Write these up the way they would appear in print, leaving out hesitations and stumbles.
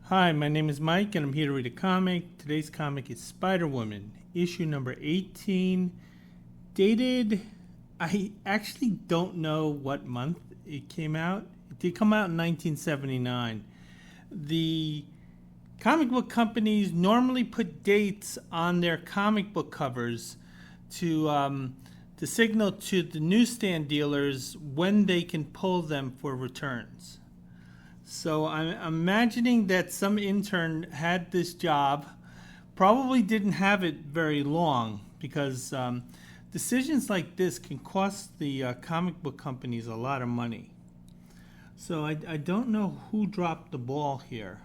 Hi, my name is Mike and I'm here to read a comic. Today's comic is Spider-Woman, issue number 18, dated, I actually don't know what month it came out. It did come out in 1979. The comic book companies normally put dates on their comic book covers to signal to the newsstand dealers when they can pull them for returns. So I'm imagining that some intern had this job, probably didn't have it very long because decisions like this can cost the comic book companies a lot of money. So I don't know who dropped the ball here.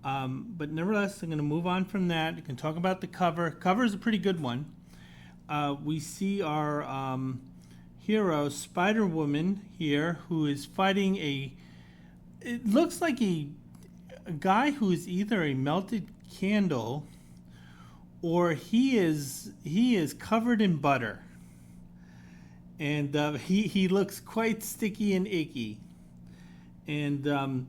But nevertheless, I'm going to move on from that. You can talk about the cover. Cover is a pretty good one. We see our hero, Spider-Woman, here, who is fighting it looks like a guy who is either a melted candle or he is covered in butter. And he looks quite sticky and icky. And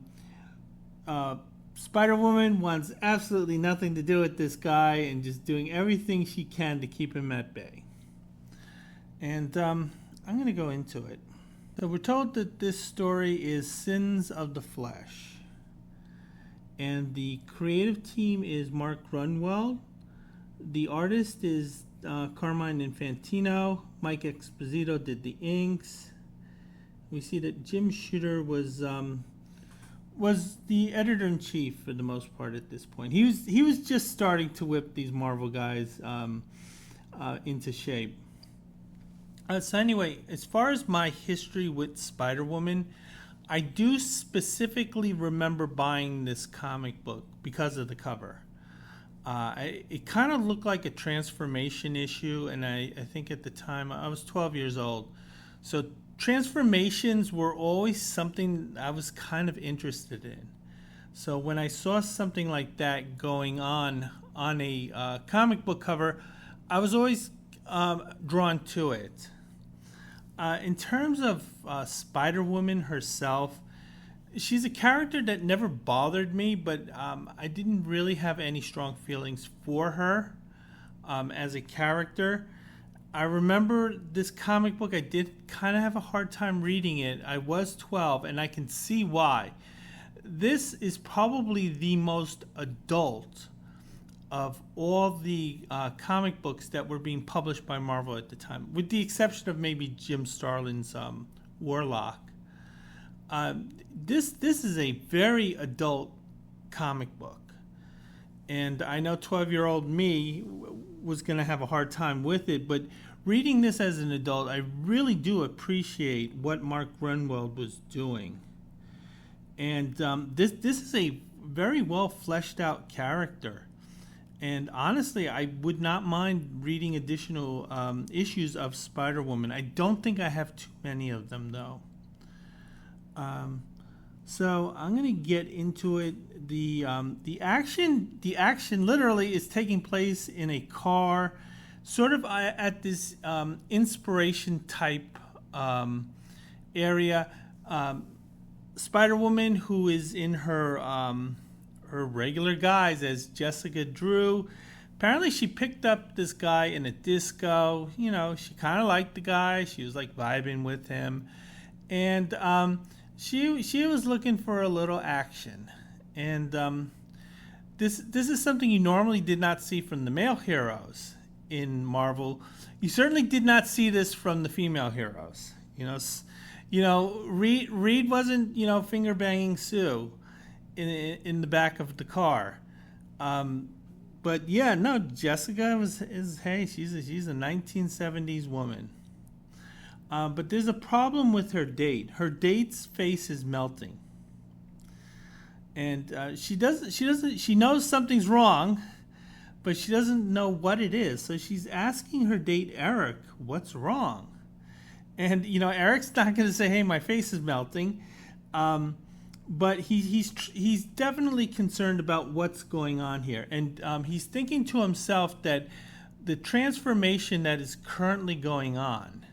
Spider-Woman wants absolutely nothing to do with this guy and just doing everything she can to keep him at bay. And I'm going to go into it. So we're told that this story is Sins of the Flesh. And the creative team is Mark Grunwald. The artist is Carmine Infantino. Mike Esposito did the inks. We see that Jim Shooter was the editor-in-chief for the most part at this point. He was just starting to whip these Marvel guys into shape. So anyway, as far as my history with Spider-Woman, I do specifically remember buying this comic book because of the cover. It kind of looked like a transformation issue, and I think at the time I was 12 years old. So transformations were always something I was kind of interested in. So when I saw something like that going on a comic book cover, I was always drawn to it. In terms of Spider-Woman herself, she's a character that never bothered me, but I didn't really have any strong feelings for her as a character. I remember this comic book, I did kind of have a hard time reading it. I was 12, and I can see why. This is probably the most adult of all the comic books that were being published by Marvel at the time, with the exception of maybe Jim Starlin's Warlock. This is a very adult comic book. And I know 12-year-old me was going to have a hard time with it, but reading this as an adult, I really do appreciate what Mark Grunwald was doing. And this is a very well fleshed out character. And honestly, I would not mind reading additional issues of Spider-Woman. I don't think I have too many of them, though. So I'm going to get into it. The action literally is taking place in a car, sort of at this inspiration type area. Spider-Woman, who is in her regular guise as Jessica Drew. Apparently she picked up this guy in a disco. You know, she kind of liked the guy. She was like vibing with him. And she was looking for a little action. And this is something you normally did not see from the male heroes in Marvel. You certainly did not see this from the female heroes. Reed wasn't, finger banging Sue in the back of the car. But yeah, no, Jessica she's a 1970s woman. But there's a problem with her date. Her date's face is melting. And she knows something's wrong, but she doesn't know what it is. So she's asking her date, Eric, what's wrong? And, Eric's not going to say, hey, my face is melting. But he's definitely concerned about what's going on here. And he's thinking to himself that the transformation that is currently going on,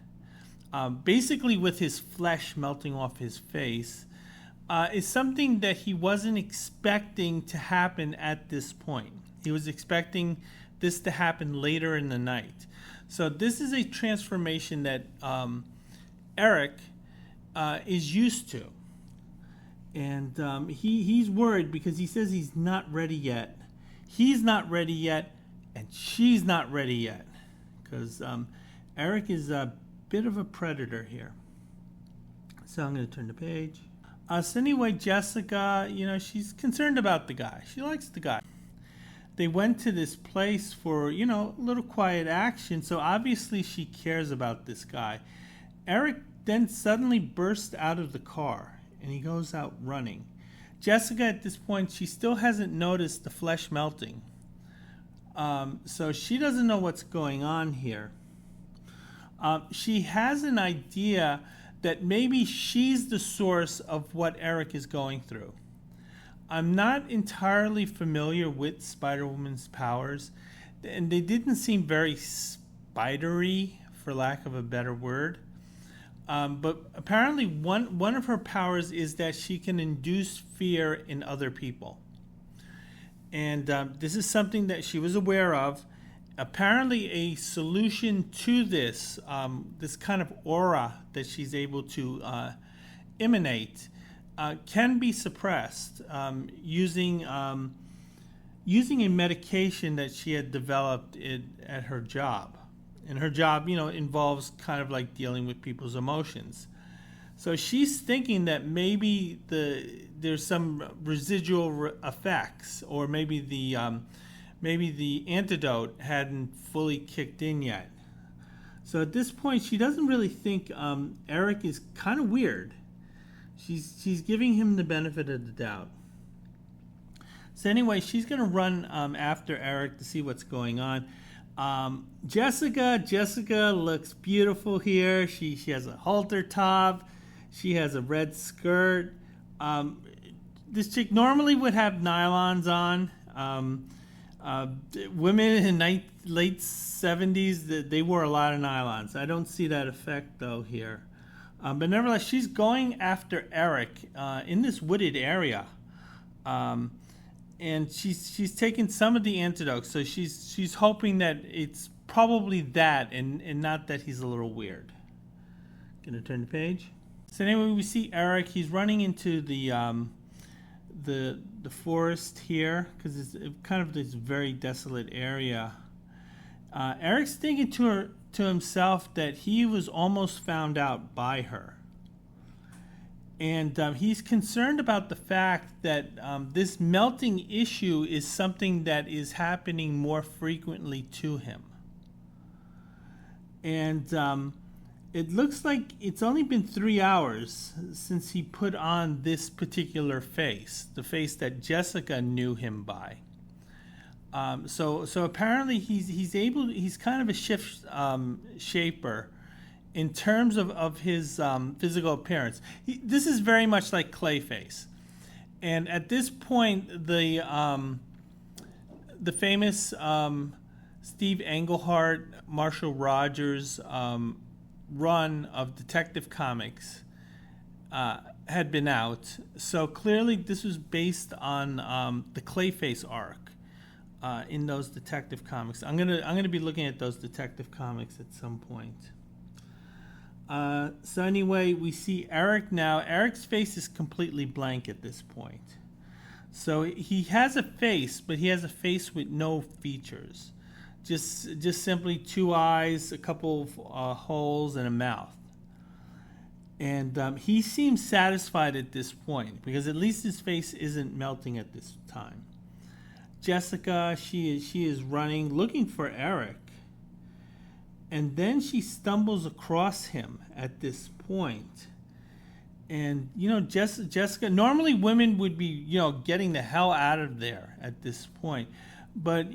basically with his flesh melting off his face, is something that he wasn't expecting to happen at this point. He was expecting this to happen later in the night. So this is a transformation that Eric is used to. And he's worried because he says he's not ready yet. He's not ready yet, and she's not ready yet. Because Eric is a bit of a predator here. So I'm going to turn the page. So anyway, Jessica, she's concerned about the guy. She likes the guy. They went to this place for, a little quiet action. So obviously she cares about this guy. Eric then suddenly bursts out of the car and he goes out running. Jessica, at this point, she still hasn't noticed the flesh melting. So she doesn't know what's going on here. She has an idea that maybe she's the source of what Eric is going through. I'm not entirely familiar with Spider-Woman's powers, and they didn't seem very spidery, for lack of a better word. But apparently one of her powers is that she can induce fear in other people. And this is something that she was aware of. Apparently a solution to this, this kind of aura that she's able to emanate, can be suppressed using a medication that she had developed at her job. And her job, involves kind of like dealing with people's emotions. So she's thinking that maybe there's some residual effects, or maybe the antidote hadn't fully kicked in yet. So at this point, she doesn't really think Eric is kind of weird. She's giving him the benefit of the doubt. So anyway, she's going to run after Eric to see what's going on. Jessica looks beautiful here. She has a halter top. She has a red skirt. This chick normally would have nylons on. Women in late 70s, they wore a lot of nylons. I don't see that effect though here. But nevertheless, she's going after Eric in this wooded area. And she's taken some of the antidotes, so she's hoping that it's probably that and not that he's a little weird. Gonna turn the page. So anyway, we see Eric. He's running into the forest here because it's kind of this very desolate area. Eric's thinking to himself that he was almost found out by her. And he's concerned about the fact that this melting issue is something that is happening more frequently to him. And it looks like it's only been 3 hours since he put on this particular face, the face that Jessica knew him by. So apparently he's kind of a shift shaper in terms of his physical appearance. This is very much like Clayface. And at this point, the famous Steve Englehart, Marshall Rogers run of Detective Comics had been out. So clearly this was based on the Clayface arc in those Detective Comics. I'm gonna be looking at those Detective Comics at some point. So anyway, we see Eric now. Eric's face is completely blank at this point. So he has a face, but he has a face with no features. Just simply 2 eyes, a couple of holes, and a mouth. And he seems satisfied at this point because at least his face isn't melting at this time. Jessica, she is running, looking for Eric. And then she stumbles across him at this point. And, Jessica, normally women would be, getting the hell out of there at this point. But,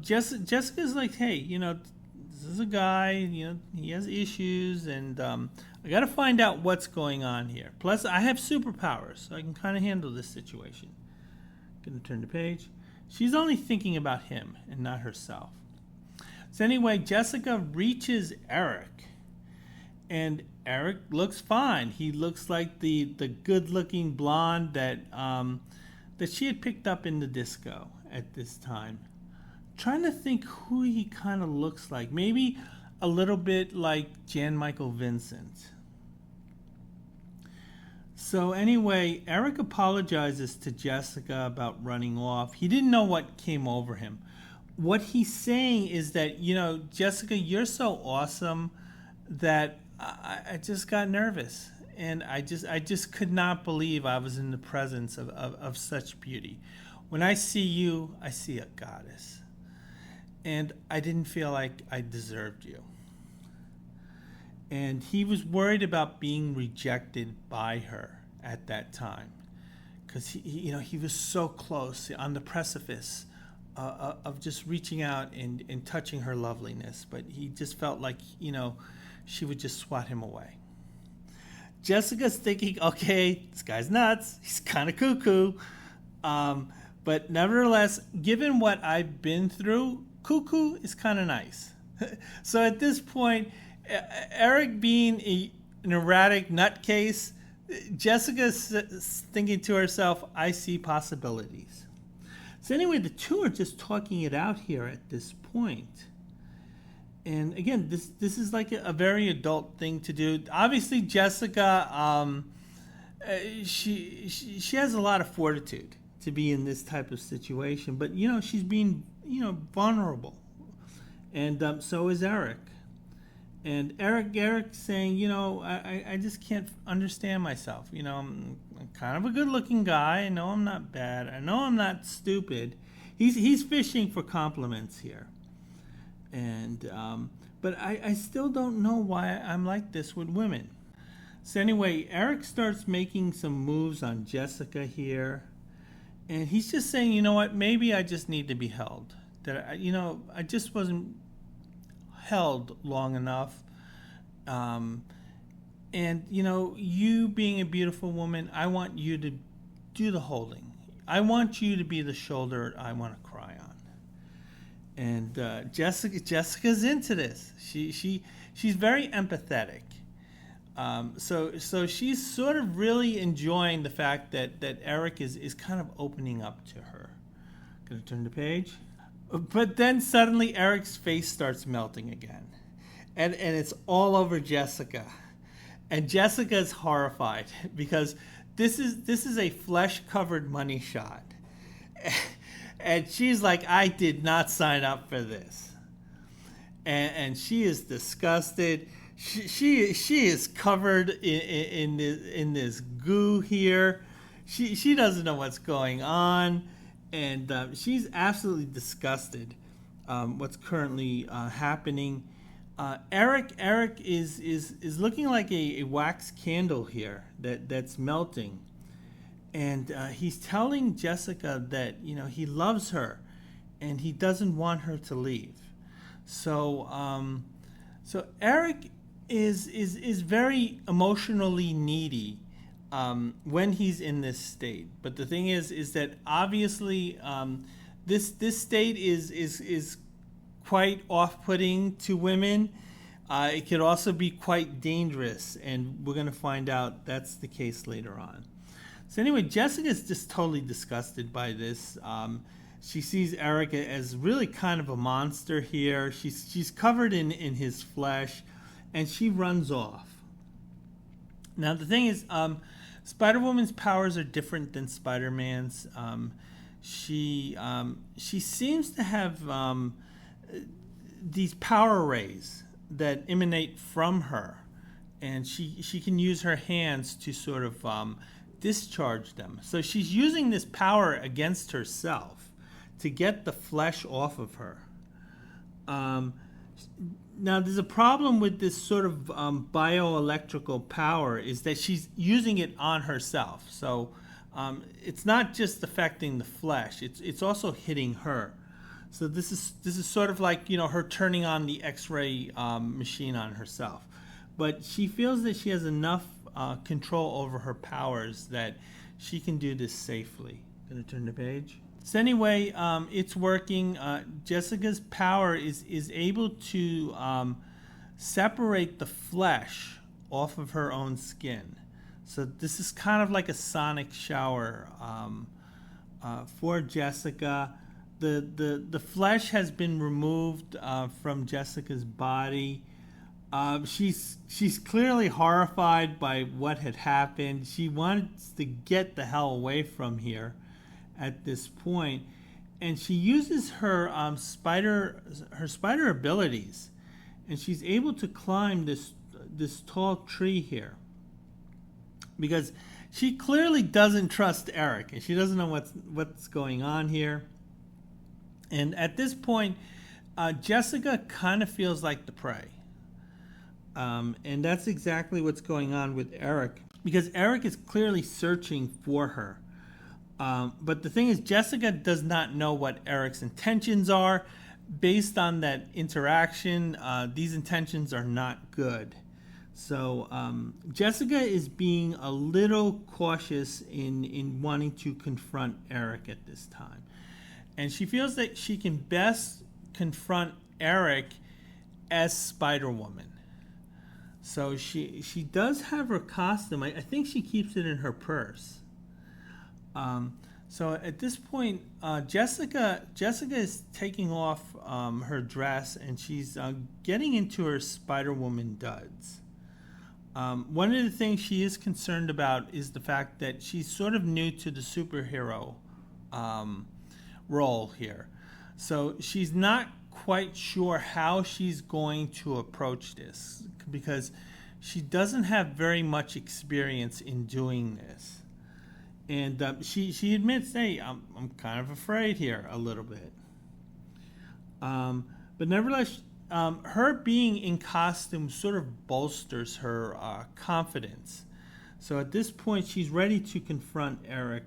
Jessica's like, hey, this is a guy, he has issues, and I got to find out what's going on here. Plus, I have superpowers, so I can kind of handle this situation. Going to turn the page. She's only thinking about him and not herself. So anyway, Jessica reaches Eric, and Eric looks fine. He looks like the good-looking blonde that she had picked up in the disco at this time. Trying to think who he kind of looks like. Maybe a little bit like Jan Michael Vincent. So anyway, Eric apologizes to Jessica about running off. He didn't know what came over him. What he's saying is that, Jessica, you're so awesome that I just got nervous. And I just could not believe I was in the presence of such beauty. When I see you, I see a goddess. And I didn't feel like I deserved you. And he was worried about being rejected by her at that time, because he was so close, on the precipice of just reaching out and touching her loveliness, but he just felt like she would just swat him away. Jessica's thinking, okay, this guy's nuts. He's kind of cuckoo, but nevertheless, given what I've been through, cuckoo is kind of nice. So at this point, Eric being an erratic nutcase, Jessica's thinking to herself, I see possibilities. So anyway, the two are just talking it out here at this point. And again, this is like a very adult thing to do. Obviously, Jessica, she has a lot of fortitude to be in this type of situation. But, she's being, vulnerable. And so is Eric. And Eric's saying, I just can't understand myself. I'm kind of a good-looking guy. I know I'm not bad. I know I'm not stupid. He's fishing for compliments here. And but I still don't know why I'm like this with women. So anyway, Eric starts making some moves on Jessica here. And he's just saying, you know what, maybe I just need to be held. That I just wasn't held long enough. And you being a beautiful woman, I want you to do the holding. I want you to be the shoulder I want to cry on. And Jessica's into this. She's very empathetic. So she's sort of really enjoying the fact that Eric is kind of opening up to her. Gonna turn the page. But then suddenly Eric's face starts melting again. And it's all over Jessica. And Jessica's horrified because this is a flesh-covered money shot. And she's like, I did not sign up for this. And she is disgusted. She is covered in this goo here. She doesn't know what's going on. And she's absolutely disgusted what's currently happening. Eric is looking like a wax candle here that's melting. And he's telling Jessica that, he loves her and he doesn't want her to leave. So Eric is very emotionally needy when he's in this state. But the thing is that obviously this state is quite off-putting to women. It could also be quite dangerous, and we're going to find out that's the case later on. So anyway, Jessica's just totally disgusted by this. She sees Eric as really kind of a monster here. She's covered in his flesh, and she runs off. Now the thing is, Spider-Woman's powers are different than Spider-Man's. She seems to have these power rays that emanate from her, and she can use her hands to sort of discharge them. So she's using this power against herself to get the flesh off of her. Now there's a problem with this sort of bioelectrical power, is that she's using it on herself. So it's not just affecting the flesh, it's also hitting her. So this is sort of like, her turning on the X-ray machine on herself. But she feels that she has enough control over her powers that she can do this safely. Gonna turn the page. So anyway, it's working. Jessica's power is able to separate the flesh off of her own skin. So this is kind of like a sonic shower for Jessica. The flesh has been removed from Jessica's body. She's clearly horrified by what had happened. She wants to get the hell away from here at this point, and she uses her spider abilities, and she's able to climb this tall tree here because she clearly doesn't trust Eric, and she doesn't know what's going on here. And at this point, Jessica kind of feels like the prey. And that's exactly what's going on with Eric, because Eric is clearly searching for her. But the thing is, Jessica does not know what Eric's intentions are. Based on that interaction, these intentions are not good. So Jessica is being a little cautious in wanting to confront Eric at this time. And she feels that she can best confront Eric as Spider-Woman. So she does have her costume. I think she keeps it in her purse. So at this point, Jessica is taking off her dress, and she's getting into her Spider-Woman duds. One of the things she is concerned about is the fact that she's sort of new to the superhero role here. So she's not quite sure how she's going to approach this, because she doesn't have very much experience in doing this. And she admits, hey, I'm kind of afraid here a little bit. But nevertheless, her being in costume sort of bolsters her confidence. So at this point, she's ready to confront Eric.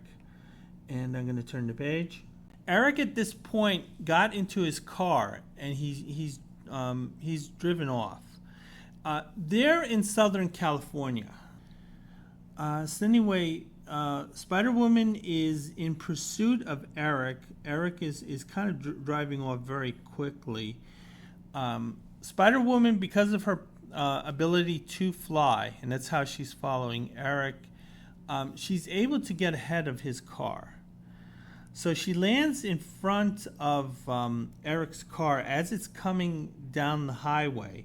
And I'm going to turn the page. Eric at this point got into his car, and he's driven off. They're in Southern California. So anyway, Spider-Woman is in pursuit of Eric. Eric is kind of driving off very quickly. Spider-Woman, because of her ability to fly, and that's how she's following Eric, she's able to get ahead of his car. So she lands in front of Eric's car as it's coming down the highway.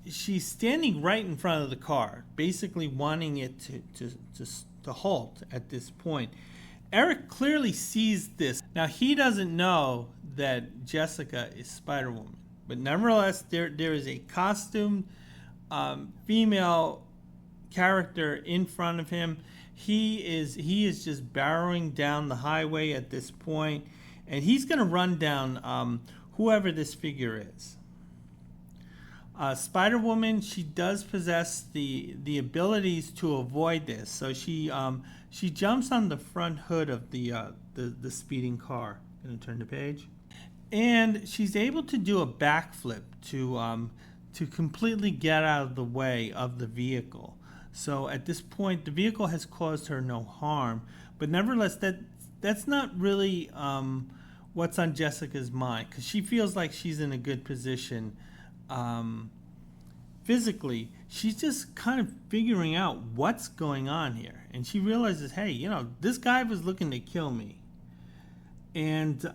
She's standing right in front of the car, basically wanting it to halt at this point. Eric clearly sees this. Now, he doesn't know that Jessica is Spider-Woman, but nevertheless, there is a costumed female character in front of him. He is just barreling down the highway at this point, and he's going to run down whoever this figure is. Spider-Woman, she does possess the abilities to avoid this, so she jumps on the front hood of the speeding car. I'm going to turn the page, and she's able to do a backflip to completely get out of the way of the vehicle. So at this point, the vehicle has caused her no harm, but nevertheless, that's not really what's on Jessica's mind, because she feels like she's in a good position. Physically, she's just kind of figuring out what's going on here, and she realizes, hey, this guy was looking to kill me, and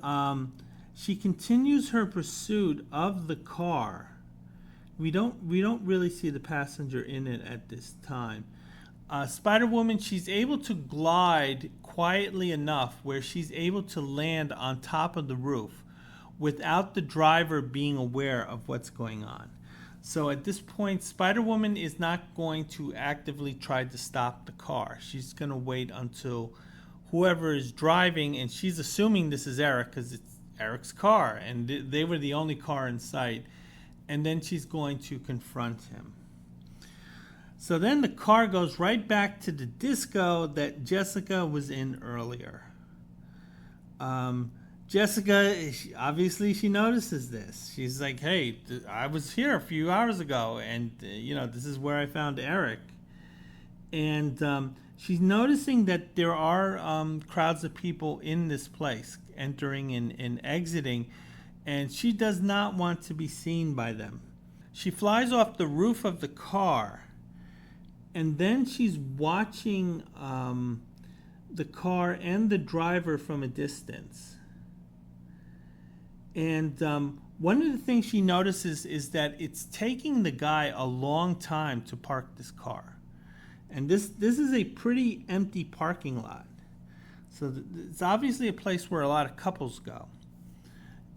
she continues her pursuit of the car. We don't really see the passenger in it at this time. Spider-Woman, she's able to glide quietly enough where she's able to land on top of the roof without the driver being aware of what's going on. So at this point, Spider-Woman is not going to actively try to stop the car. She's going to wait until whoever is driving, and she's assuming this is Eric because it's Eric's car, and they were the only car in sight, and then she's going to confront him. So then the car goes right back to the disco that Jessica was in earlier. Jessica, obviously she notices this. She's like, hey, I was here a few hours ago, and this is where I found Eric. And she's noticing that there are crowds of people in this place, entering and exiting, and she does not want to be seen by them. she flies off the roof of the car, and then she's watching the car and the driver from a distance. And one of the things she notices is that it's taking the guy a long time to park this car. And this is a pretty empty parking lot. So it's obviously a place where a lot of couples go.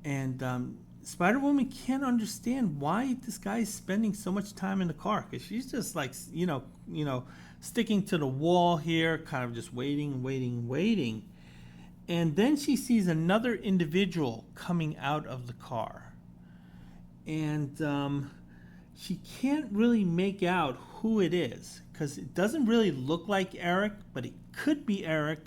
And Spider-Woman can't understand why this guy is spending so much time in the car, because she's just like, sticking to the wall here, kind of just waiting. And then she sees another individual coming out of the car. And she can't really make out who it is, because it doesn't really look like Eric, but it could be Eric.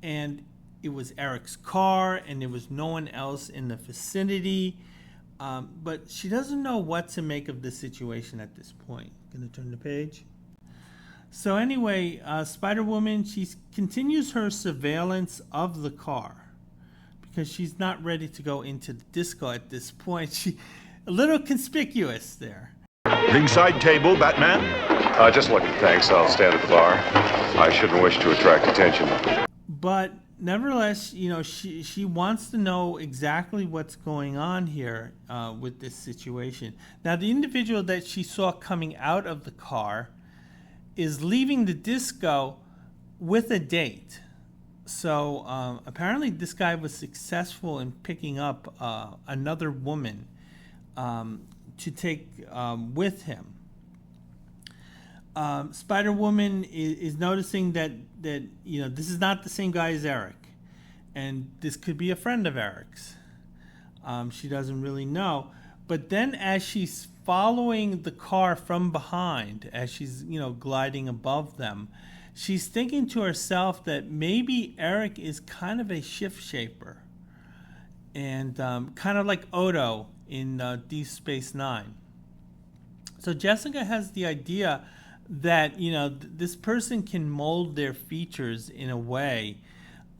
And it was Eric's car, and there was no one else in the vicinity. But she doesn't know what to make of the situation at this point. Gonna turn the page. So anyway, Spider-Woman, she continues her surveillance of the car because she's not ready to go into the disco at this point. She a little conspicuous there. Ringside table, Batman? Just looking, thanks. I'll stand at the bar. I shouldn't wish to attract attention. But nevertheless, she wants to know exactly what's going on here with this situation. Now, the individual that she saw coming out of the car is leaving the disco with a date. So apparently this guy was successful in picking up another woman to take with him. Spider-Woman is noticing that this is not the same guy as Eric, and this could be a friend of Eric's. She doesn't really know. But then as she's following the car from behind, as she's gliding above them, she's thinking to herself that maybe Eric is kind of a shift shaper, and kind of like Odo in Deep Space Nine. So Jessica has the idea that this person can mold their features in a way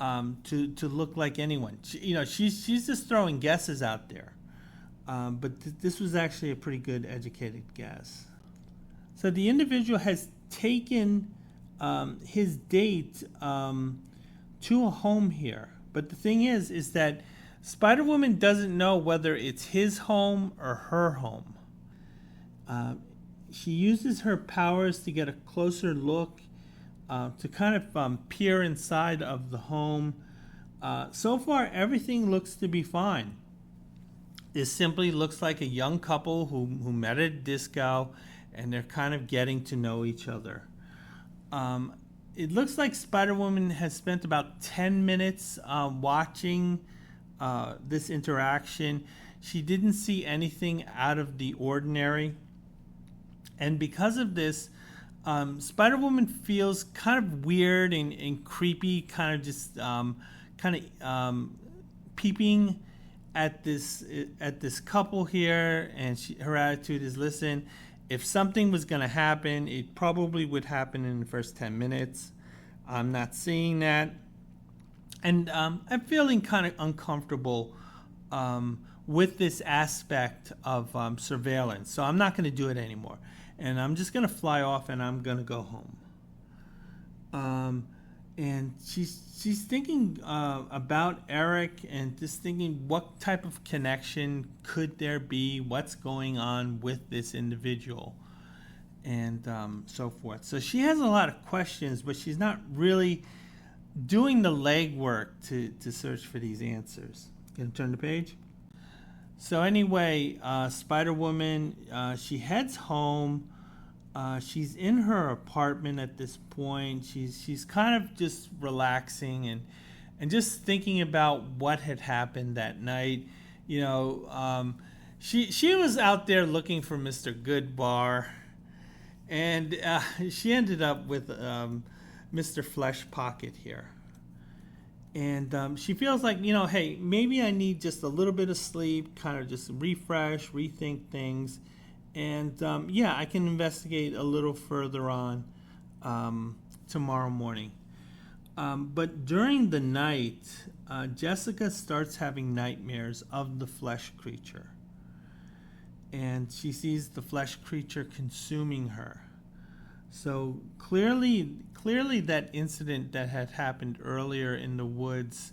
to look like anyone. She's just throwing guesses out there. But this was actually a pretty good educated guess. So the individual has taken his date to a home here. But the thing is that Spider-Woman doesn't know whether it's his home or her home. She uses her powers to get a closer look, to kind of peer inside of the home. So far, everything looks to be fine. This simply looks like a young couple who met at a disco, and they're kind of getting to know each other. It looks like Spider-Woman has spent about 10 minutes watching this interaction. She didn't see anything out of the ordinary. And because of this, Spider-Woman feels kind of weird and creepy, kind of just peeping at this couple here, and her attitude is, listen, if something was going to happen, it probably would happen in the first 10 minutes. I'm not seeing that. And I'm feeling kind of uncomfortable with this aspect of surveillance. So I'm not going to do it anymore. And I'm just going to fly off, and I'm going to go home. And she's thinking about Eric, and just thinking what type of connection could there be, what's going on with this individual, and so forth. So she has a lot of questions, but she's not really doing the legwork to search for these answers. Gonna turn the page. So anyway, Spider-Woman, she heads home. She's in her apartment at this point. She's kind of just relaxing and just thinking about what had happened that night. She was out there looking for Mr. Goodbar, and she ended up with Mr. Flesh Pocket here. And she feels like, hey, maybe I need just a little bit of sleep, kind of just refresh, rethink things. And I can investigate a little further on tomorrow morning. But during the night, Jessica starts having nightmares of the flesh creature. and she sees the flesh creature consuming her. So clearly that incident that had happened earlier in the woods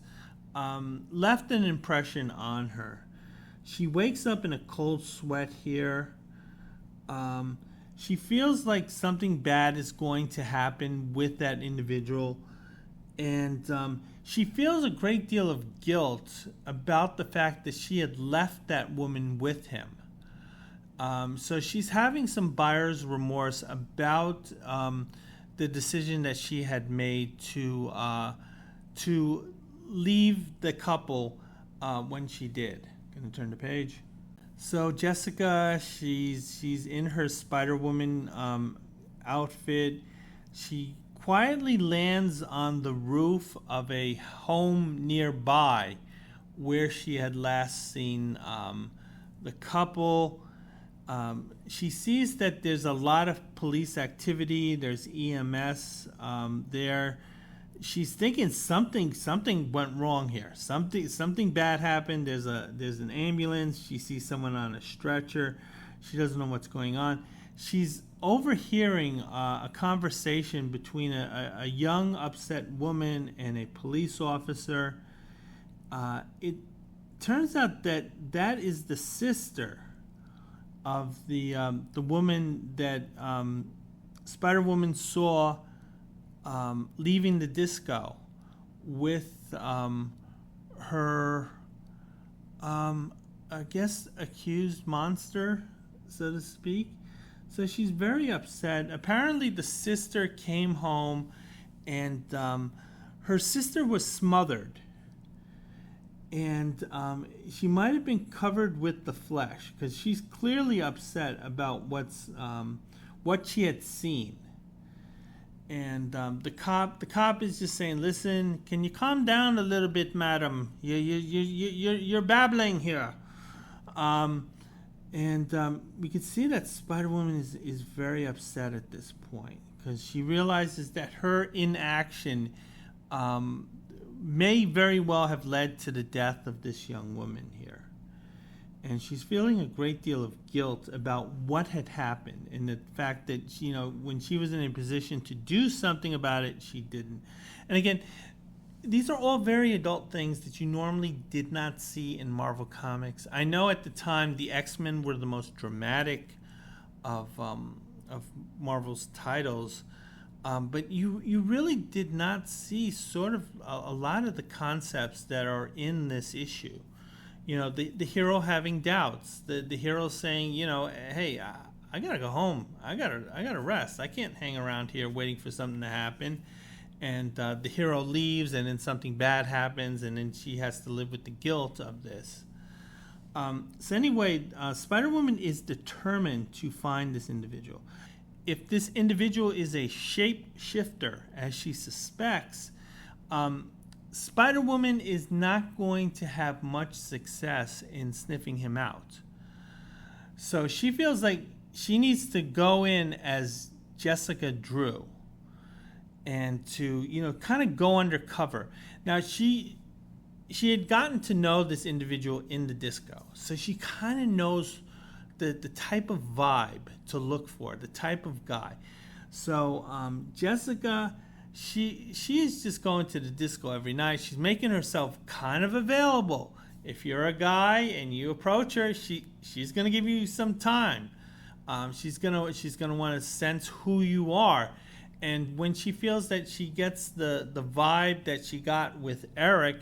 left an impression on her. She wakes up in a cold sweat here. She feels like something bad is going to happen with that individual. And she feels a great deal of guilt about the fact that she had left that woman with him. So she's having some buyer's remorse about the decision that she had made to leave the couple when she did. Gonna turn the page. So Jessica, she's in her Spider-Woman outfit. She quietly lands on the roof of a home nearby where she had last seen the couple. She sees that there's a lot of police activity. There's EMS there. She's thinking something went wrong here. Something bad happened. There's an ambulance. She sees someone on a stretcher. She doesn't know what's going on. She's overhearing a conversation between a young upset woman and a police officer. It turns out that is the sister of the woman that Spider-Woman saw leaving the disco with her, I guess, accused monster, so to speak. So she's very upset. Apparently the sister came home and her sister was smothered. And she might have been covered with the flesh because she's clearly upset about what she had seen. And the cop is just saying, "Listen, can you calm down a little bit, madam? You're babbling here." We can see that Spider-Woman is very upset at this point because she realizes that her inaction may very well have led to the death of this young woman here. And she's feeling a great deal of guilt about what had happened and the fact that, when she was in a position to do something about it, she didn't. And again, these are all very adult things that you normally did not see in Marvel Comics. I know at the time the X-Men were the most dramatic of Marvel's titles, but you really did not see sort of a lot of the concepts that are in this issue. The hero having doubts, the hero saying, hey, I gotta go home. I gotta rest. I can't hang around here waiting for something to happen. And the hero leaves, and then something bad happens, and then she has to live with the guilt of this. So anyway, Spider-Woman is determined to find this individual. If this individual is a shapeshifter, as she suspects, Spider-Woman is not going to have much success in sniffing him out. So she feels like she needs to go in as Jessica Drew and to, kind of go undercover. Now, she had gotten to know this individual in the disco, so she kind of knows the type of vibe to look for, the type of guy. So Jessica, she is just going to the disco every night. She's making herself kind of available. If you're a guy and you approach her, she's gonna give you some time. She's gonna want to sense who you are. And when she feels that she gets the vibe that she got with Eric,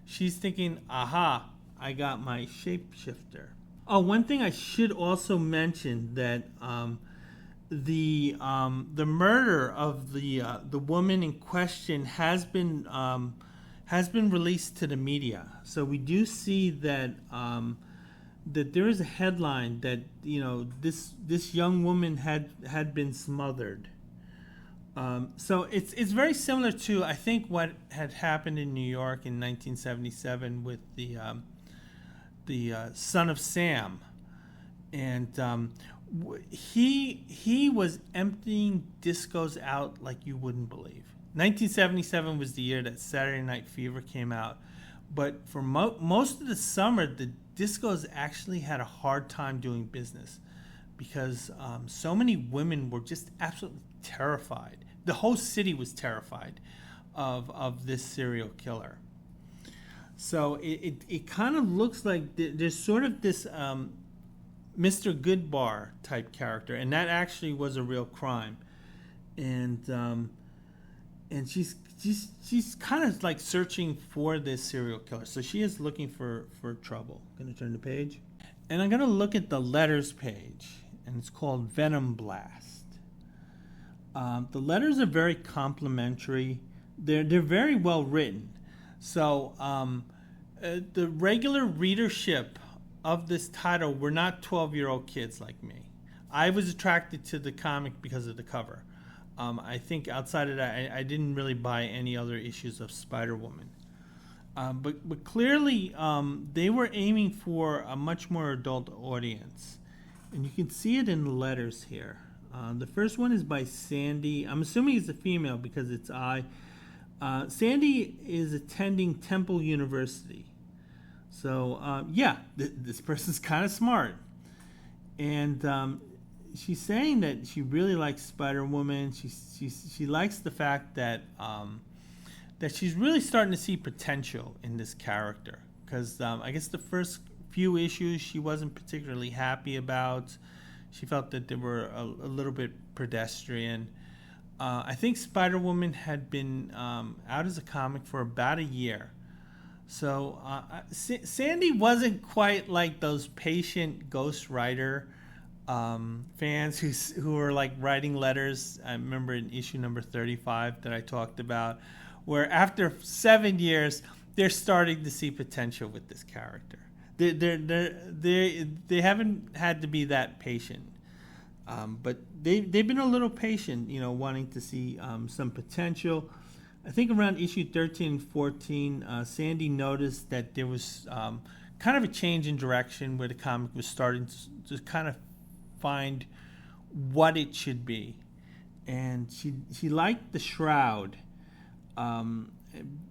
she's thinking, aha, I got my shapeshifter. Oh, one thing I should also mention that the murder of the woman in question has been released to the media. So we do see that that there is a headline that this young woman had been smothered. So it's very similar to, I think, what had happened in New York in 1977 with the Son of Sam, and he was emptying discos out like you wouldn't believe. 1977 was the year that Saturday Night Fever came out, But for most of the summer, the discos actually had a hard time doing business because so many women were just absolutely terrified. The whole city was terrified of this serial killer. So it kind of looks like there's sort of this Mr. Goodbar type character, and that actually was a real crime. And she's kind of like searching for this serial killer. So she is looking for trouble. I'm gonna turn the page, and I'm gonna look at the letters page, and it's called Venom Blast. The letters are very complimentary. They're very well written. So the regular readership of this title were not 12-year-old kids like me. I was attracted to the comic because of the cover. I think outside of that, I didn't really buy any other issues of Spider-Woman. But clearly, they were aiming for a much more adult audience. And you can see it in the letters here. The first one is by Sandy. I'm assuming it's a female because it's I. Sandy is attending Temple University. So, this person's kind of smart. And she's saying that she really likes Spider-Woman. She likes the fact that that she's really starting to see potential in this character. Because I guess the first few issues she wasn't particularly happy about. She felt that they were a little bit pedestrian. I think Spider-Woman had been out as a comic for about a year. So Sandy wasn't quite like those patient Ghost Rider fans who were like writing letters. I remember in issue number 35 that I talked about, where after 7 years, they're starting to see potential with this character. They haven't had to be that patient. But they've been a little patient, wanting to see some potential. I think around issue 13 and 14, Sandy noticed that there was kind of a change in direction where the comic was starting to kind of find what it should be. And she liked the Shroud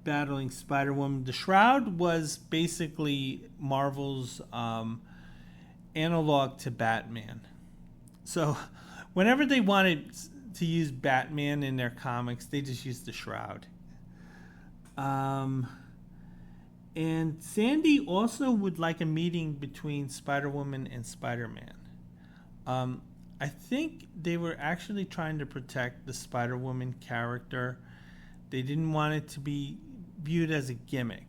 battling Spider-Woman. The Shroud was basically Marvel's analog to Batman. So whenever they wanted to use Batman in their comics, they just used the Shroud. And Sandy also would like a meeting between Spider-Woman and Spider-Man. I think they were actually trying to protect the Spider-Woman character. They didn't want it to be viewed as a gimmick.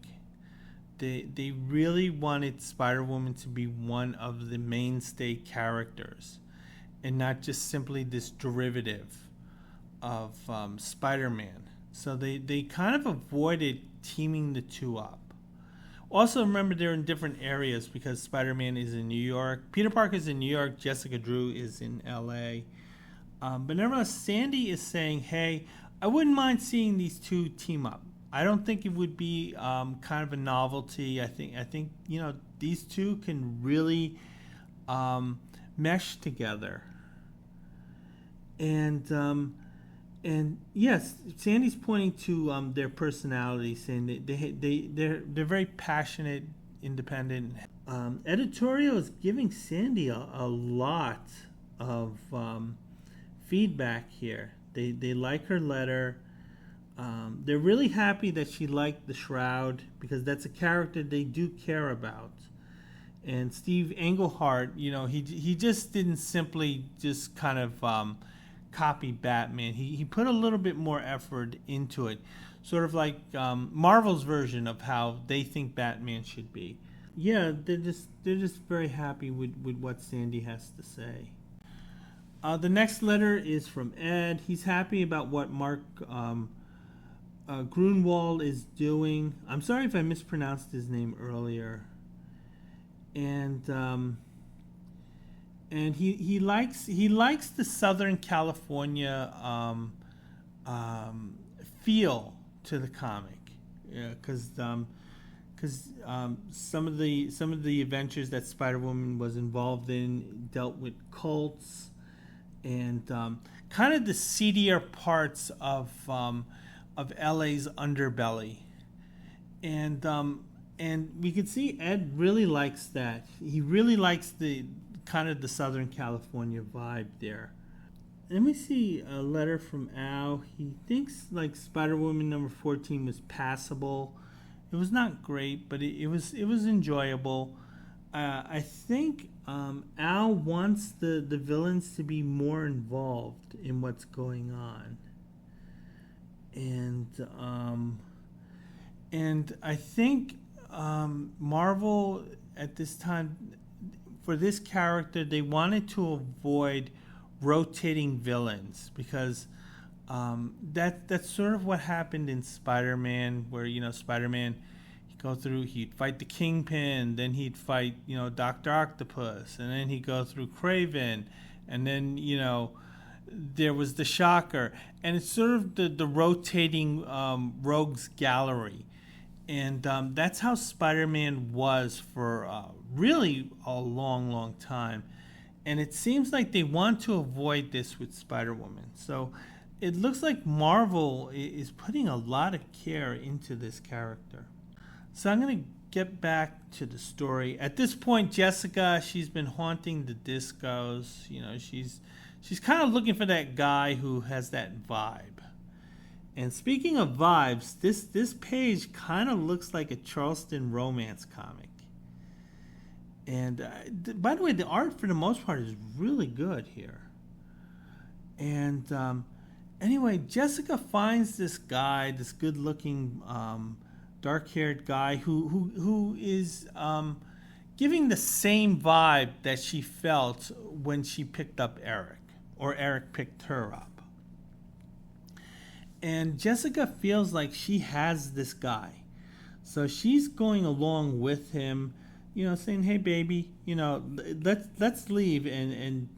They really wanted Spider-Woman to be one of the mainstay characters, and not just simply this derivative of Spider-Man. So they kind of avoided teaming the two up. Also, remember they're in different areas because Spider-Man is in New York. Peter Parker is in New York. Jessica Drew is in L.A. But nevertheless, Sandy is saying, hey, I wouldn't mind seeing these two team up. I don't think it would be kind of a novelty. I think these two can really mesh together. And yes, Sandy's pointing to their personalities, saying they're very passionate, independent. Editorial is giving Sandy a lot of feedback here. They like her letter. They're really happy that she liked the Shroud because that's a character they do care about. And Steve Englehart, he just didn't simply just kind of copy Batman. He put a little bit more effort into it, sort of like Marvel's version of how they think Batman should be. Yeah, they're just very happy with what Sandy has to say. The next letter is from Ed. He's happy about what Mark Grunwald is doing. I'm sorry if I mispronounced his name earlier. And he likes the Southern California feel to the comic, because some of the adventures that Spider-Woman was involved in dealt with cults and kind of the seedier parts of LA's underbelly, and And we can see Ed really likes that. He really likes the kind of the Southern California vibe there. Let me see a letter from Al. He thinks like Spider-Woman number 14 was passable. It was not great, but it was enjoyable. I think Al wants the villains to be more involved in what's going on, and I think Marvel at this time, for this character, they wanted to avoid rotating villains because that's sort of what happened in Spider-Man, where Spider-Man he'd fight the Kingpin, then he'd fight Dr. Octopus, and then he'd go through Kraven, and then there was the Shocker, and it's sort of the rotating rogues gallery. And that's how Spider-Man was for really a long, long time. And it seems like they want to avoid this with Spider-Woman. So it looks like Marvel is putting a lot of care into this character. So I'm going to get back to the story. At this point, Jessica, she's been haunting the discos. She's kind of looking for that guy who has that vibe. And speaking of vibes, this page kind of looks like a Charleston romance comic. And by the way, the art for the most part is really good here. And anyway, Jessica finds this guy, this good-looking, dark-haired guy who is giving the same vibe that she felt when she picked up Eric, or Eric picked her up. And Jessica feels like she has this guy. So she's going along with him, saying, hey, baby, let's leave and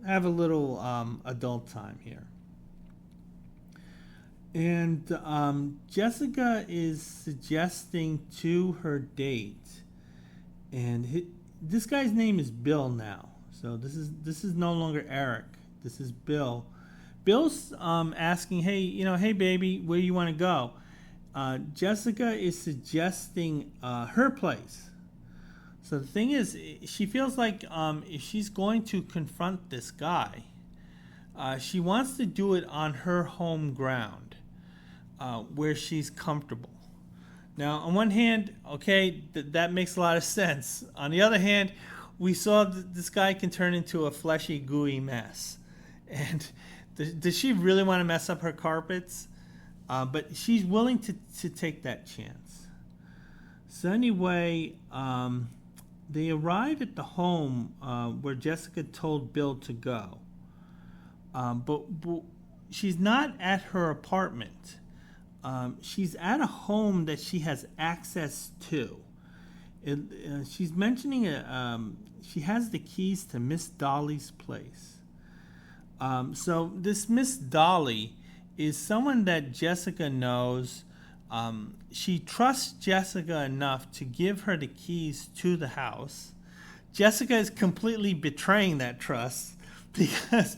have a little adult time here. And Jessica is suggesting to her date, and this guy's name is Bill now. So this is no longer Eric. This is Bill. Bill's asking, hey, baby, where do you want to go? Jessica is suggesting her place. So the thing is, she feels like if she's going to confront this guy, she wants to do it on her home ground, where she's comfortable. Now, on one hand, okay, that makes a lot of sense. On the other hand, we saw this guy can turn into a fleshy, gooey mess. And does she really want to mess up her carpets? But she's willing to take that chance. So anyway, they arrive at the home where Jessica told Bill to go. But she's not at her apartment. She's at a home that she has access to. She's mentioning she has the keys to Miss Dolly's place. So this Miss Dolly is someone that Jessica knows. She trusts Jessica enough to give her the keys to the house. Jessica is completely betraying that trust because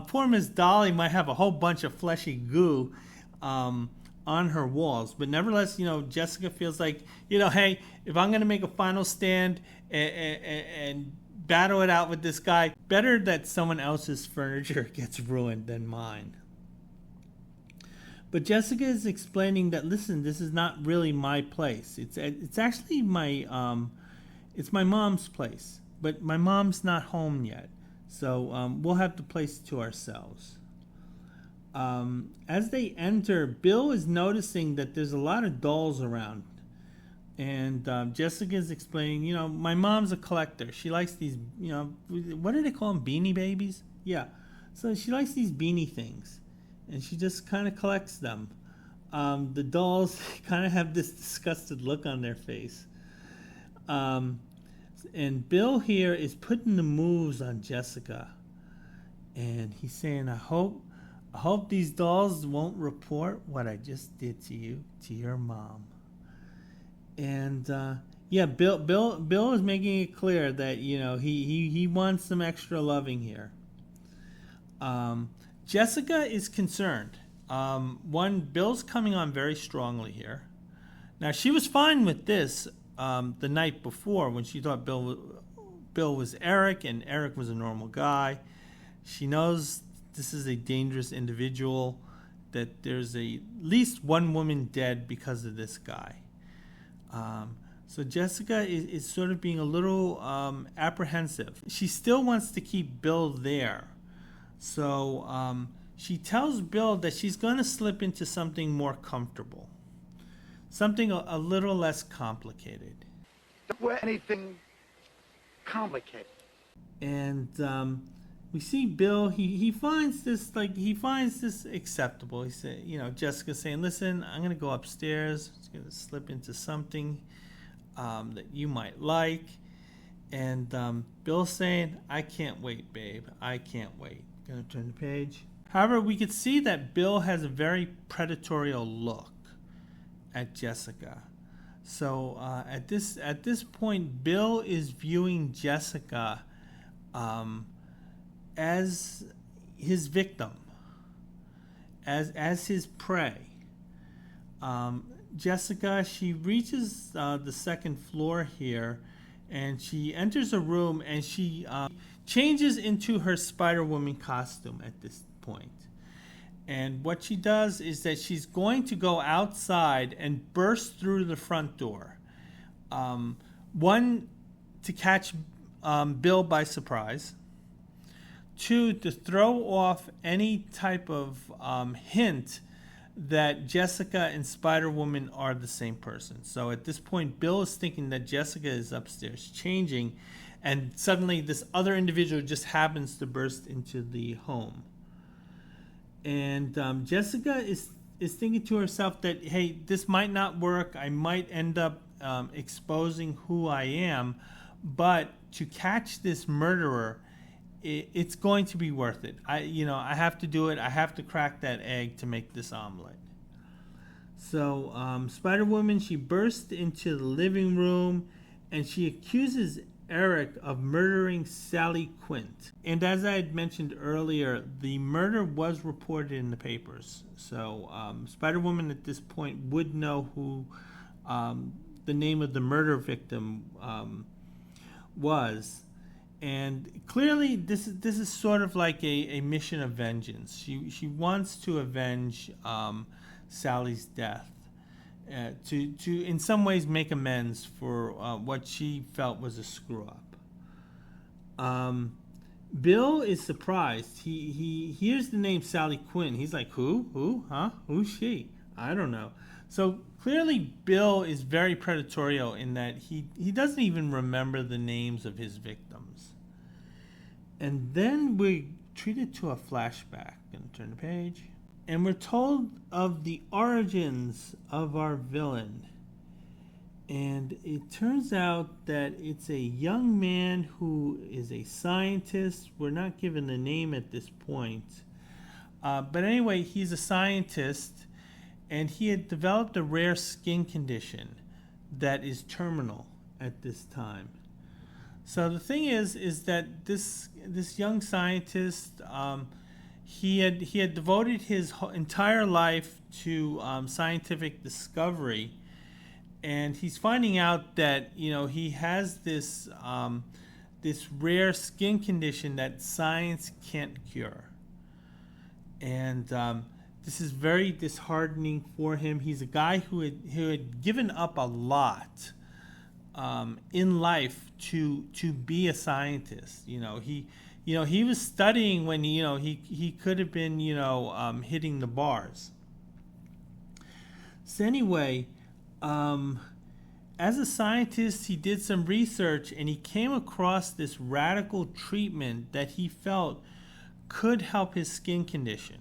poor Miss Dolly might have a whole bunch of fleshy goo on her walls. But nevertheless, Jessica feels like, hey, if I'm going to make a final stand and battle it out with this guy, better that someone else's furniture gets ruined than mine. But Jessica is explaining that, listen, this is not really my place. It's actually it's my mom's place, but my mom's not home yet, so we'll have the place to ourselves. As they enter, Bill is noticing that there's a lot of dolls around. And Jessica is explaining, my mom's a collector. She likes these, what do they call them? Beanie Babies? Yeah. So she likes these beanie things. And she just kind of collects them. The dolls kind of have this disgusted look on their face. And Bill here is putting the moves on Jessica. And he's saying, I hope these dolls won't report what I just did to you, to your mom. And Bill is making it clear that he wants some extra loving here. Jessica is concerned. Bill's coming on very strongly here, Now, she was fine with this the night before when she thought Bill was Eric and Eric was a normal guy. She knows this is a dangerous individual, that there's at least one woman dead because of this guy. So Jessica is sort of being a little apprehensive. She still wants to keep Bill there. So she tells Bill that she's going to slip into something more comfortable, something a little less complicated. Don't wear anything complicated. And we see Bill. He finds this acceptable. He said, Jessica's saying, "Listen, I'm gonna go upstairs. It's gonna slip into something that you might like." And Bill's saying, "I can't wait, babe. I can't wait." Gonna turn the page. However, we could see that Bill has a very predatory look at Jessica. So at this point, Bill is viewing Jessica as his victim, as his prey. Jessica, she reaches the second floor here, and she enters a room, and she changes into her Spider-Woman costume at this point. And what she does is that she's going to go outside and burst through the front door. One, to catch Bill by surprise. Two, to throw off any type of hint that Jessica and Spider-Woman are the same person. So at this point, Bill is thinking that Jessica is upstairs changing, and suddenly this other individual just happens to burst into the home. And Jessica is thinking to herself that, hey, this might not work. I might end up exposing who I am, but to catch this murderer, it's going to be worth it. I have to do it. I have to crack that egg to make this omelet. So Spider-Woman, she bursts into the living room, and she accuses Eric of murdering Sally Quint. And as I had mentioned earlier, the murder was reported in the papers. So Spider-Woman at this point would know who the name of the murder victim was. And clearly this is sort of like a mission of vengeance. She wants to avenge Sally's death. To in some ways make amends for what she felt was a screw up. Bill is surprised. He hears the name Sally Quinn. He's like, who, huh? Who's she? I don't know. So clearly Bill is very predatory in that he doesn't even remember the names of his victims. And then we're treated to a flashback. Gonna turn the page. And we're told of the origins of our villain. And it turns out that it's a young man who is a scientist. We're not given the name at this point. But anyway, he's a scientist, and he had developed a rare skin condition that is terminal at this time. So the thing is that this young scientist, he had devoted his entire life to scientific discovery, and he's finding out that he has this rare skin condition that science can't cure, and this is very disheartening for him. He's a guy who had given up a lot in life to be a scientist. He was studying when he could have been hitting the bars. So anyway, as a scientist, he did some research, and he came across this radical treatment that he felt could help his skin condition.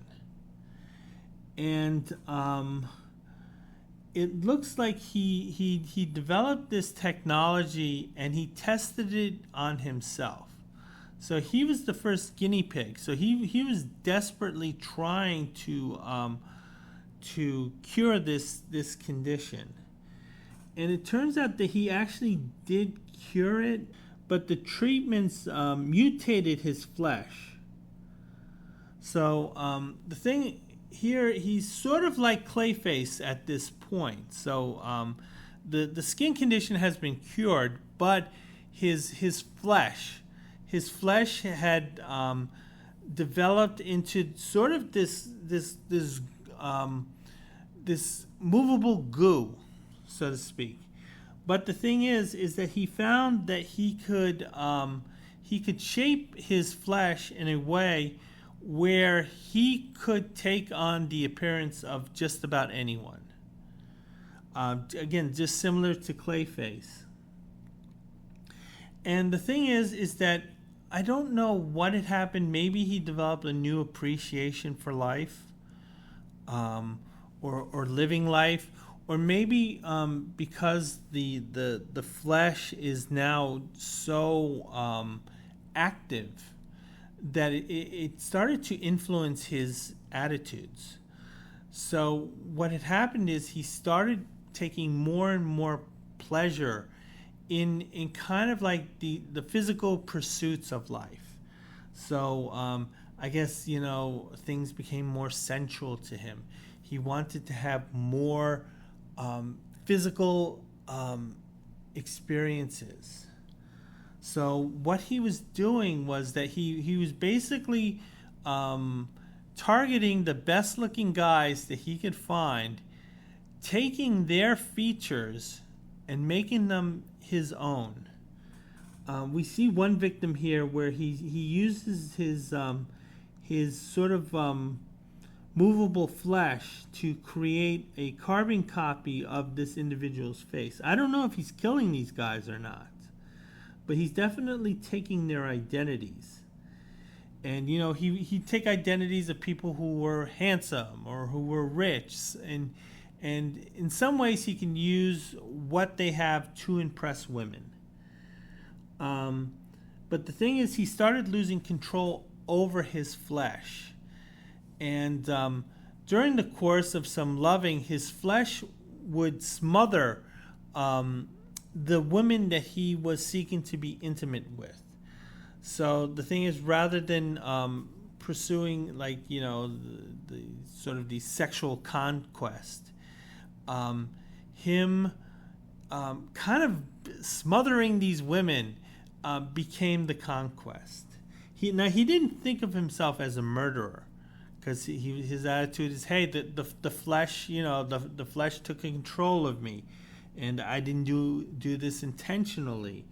And it looks like he developed this technology, and he tested it on himself. So he was the first guinea pig. So he was desperately trying to cure this condition. And it turns out that he actually did cure it, but the treatments mutated his flesh. So the thing here he's sort of like Clayface at this point. So the skin condition has been cured, but his flesh had developed into sort of this movable goo, so to speak. But the thing is that he found that he could shape his flesh in a way where he could take on the appearance of just about anyone. Again, just similar to Clayface. And the thing is that I don't know what had happened. Maybe he developed a new appreciation for life, or living life, or maybe because the flesh is now so active that it started to influence his attitudes. So what had happened is he started taking more and more pleasure in kind of like the physical pursuits of life. So I guess, things became more sensual to him. He wanted to have more physical experiences. So what he was doing was that he was basically targeting the best looking guys that he could find, taking their features and making them his own. We see one victim here where he uses his sort of movable flesh to create a carbon copy of this individual's face. I don't know if he's killing these guys or not, but he's definitely taking their identities. And he'd take identities of people who were handsome or who were rich, and in some ways he can use what they have to impress women. But the thing is, he started losing control over his flesh. And during the course of some loving, his flesh would smother the women that he was seeking to be intimate with. So the thing is, rather than pursuing the sort of the sexual conquest, him kind of smothering these women became the conquest. He didn't think of himself as a murderer, because his attitude is, hey, the flesh, the flesh took control of me, and I didn't do this intentionally.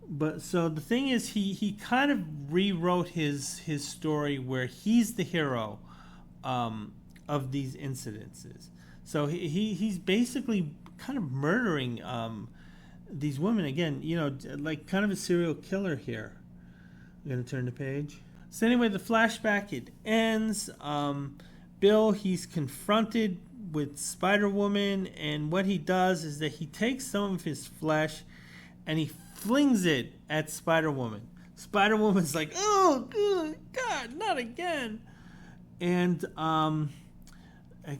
But so the thing is, he kind of rewrote his story where he's the hero of these incidences. So he's basically kind of murdering these women again, like kind of a serial killer here. I'm gonna turn the page. So anyway, the flashback, it ends. Bill, he's confronted with Spider-Woman, and what he does is that he takes some of his flesh and he flings it at Spider-Woman. Spider-Woman's like, oh, good God, not again. And I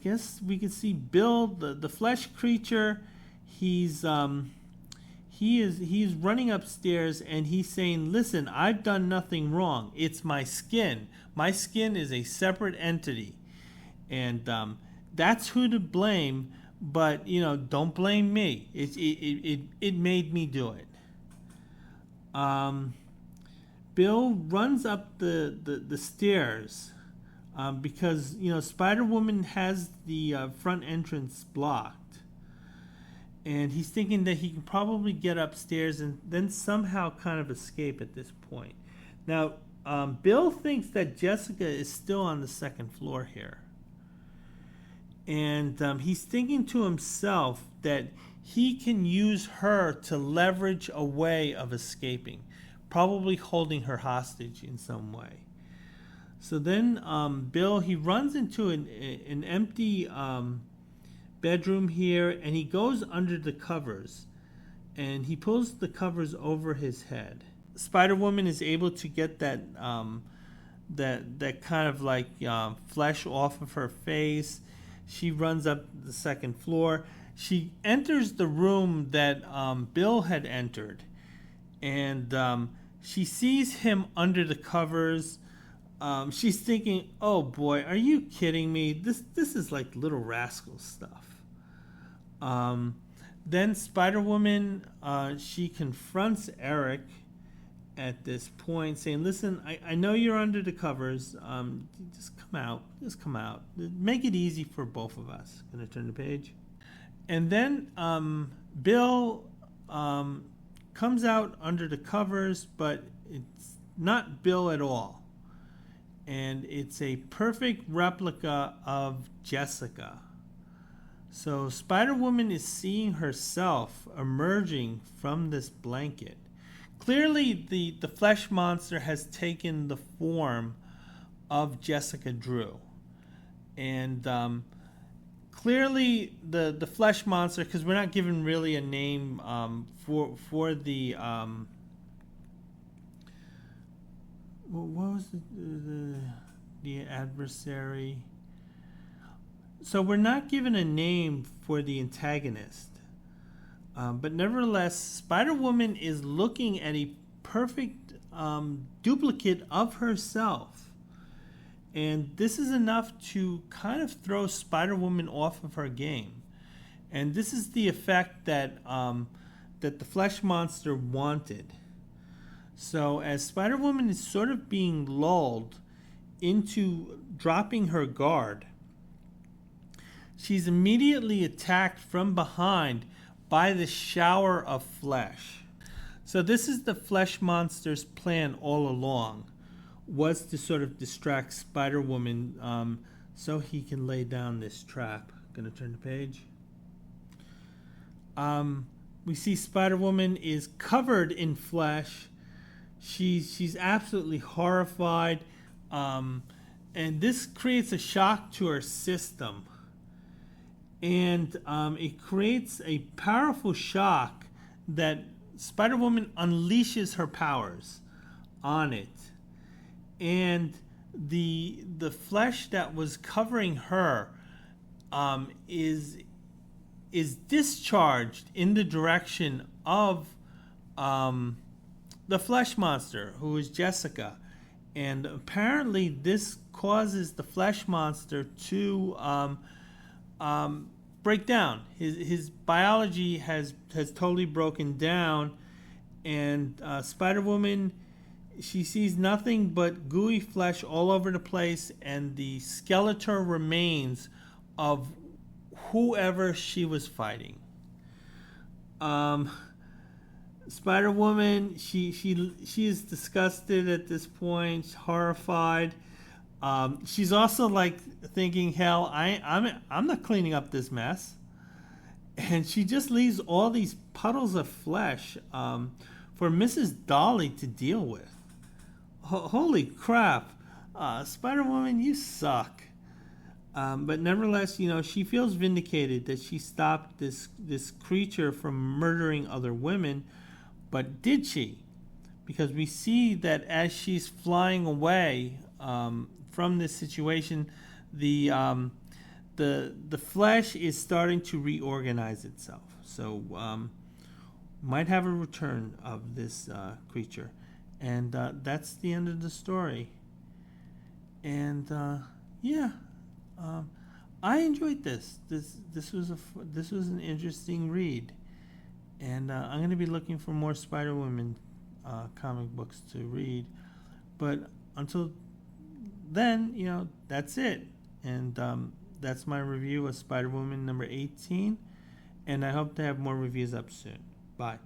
guess we can see Bill, the flesh creature. He's running upstairs and he's saying, listen, I've done nothing wrong. It's my skin. My skin is a separate entity. And that's who to blame, but don't blame me. It made me do it. Bill runs up the stairs because Spider-Woman has the front entrance blocked. And he's thinking that he can probably get upstairs and then somehow kind of escape at this point. Now, Bill thinks that Jessica is still on the second floor here. And he's thinking to himself that he can use her to leverage a way of escaping, probably holding her hostage in some way. So then Bill, he runs into an empty bedroom here, and he goes under the covers and he pulls the covers over his head. Spider-Woman is able to get that kind of like flesh off of her face. She runs up the second floor. She enters the room that Bill had entered, and she sees him under the covers. she's thinking, "Oh boy, are you kidding me? This is like Little Rascal stuff." Then Spider-Woman, she confronts Eric at this point, saying, "Listen, I know you're under the covers. Just come out. Just come out. Make it easy for both of us." Gonna turn the page. And then Bill comes out under the covers, but it's not Bill at all. And it's a perfect replica of Jessica. So Spider-Woman is seeing herself emerging from this blanket. Clearly, the flesh monster has taken the form of Jessica Drew. And clearly, the flesh monster, because we're not given really a name for the... what was the adversary? So we're not given a name for the antagonist. But nevertheless, Spider-Woman is looking at a perfect duplicate of herself. And this is enough to kind of throw Spider-Woman off of her game. And this is the effect that that the flesh monster wanted. So as Spider-Woman is sort of being lulled into dropping her guard, she's immediately attacked from behind by the shower of flesh. So this is the flesh monster's plan all along, was to sort of distract Spider-Woman so he can lay down this trap. Gonna turn the page. We see Spider-Woman is covered in flesh. She's absolutely horrified, and this creates a shock to her system. And it creates a powerful shock that Spider-Woman unleashes her powers on it. And the flesh that was covering her is discharged in the direction of the flesh monster, who is Jessica. And apparently this causes the flesh monster to break down. His biology has totally broken down, and Spider-Woman, she sees nothing but gooey flesh all over the place and the skeletal remains of whoever she was fighting. Spider-Woman, she is disgusted at this point, horrified. She's also like thinking, hell, I'm not cleaning up this mess. And she just leaves all these puddles of flesh for Mrs. Dolly to deal with. Holy crap. Spider-Woman, you suck. But nevertheless, she feels vindicated that she stopped this creature from murdering other women. But did she? Because we see that as she's flying away from this situation, the flesh is starting to reorganize itself. So might have a return of this creature, and that's the end of the story. And I enjoyed this. This was an interesting read, and I'm going to be looking for more Spider-Woman comic books to read. But until then, that's it. And that's my review of Spider-Woman number 18. And I hope to have more reviews up soon. Bye.